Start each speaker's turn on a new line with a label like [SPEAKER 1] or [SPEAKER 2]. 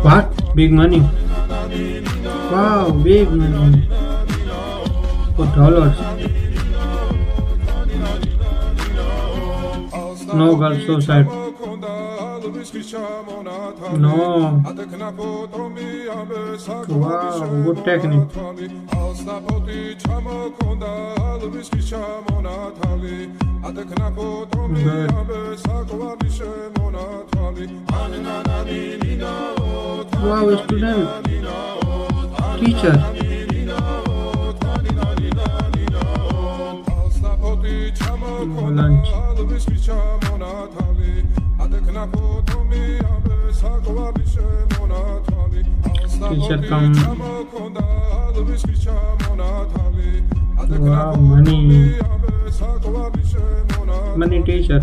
[SPEAKER 1] What? Big money? Wow, big money. For dollars. No girl, so sad. No. Wow, good technique. Good. Wow, student. Teacher. Lunch. Teacher come. Wow, money. Money teacher.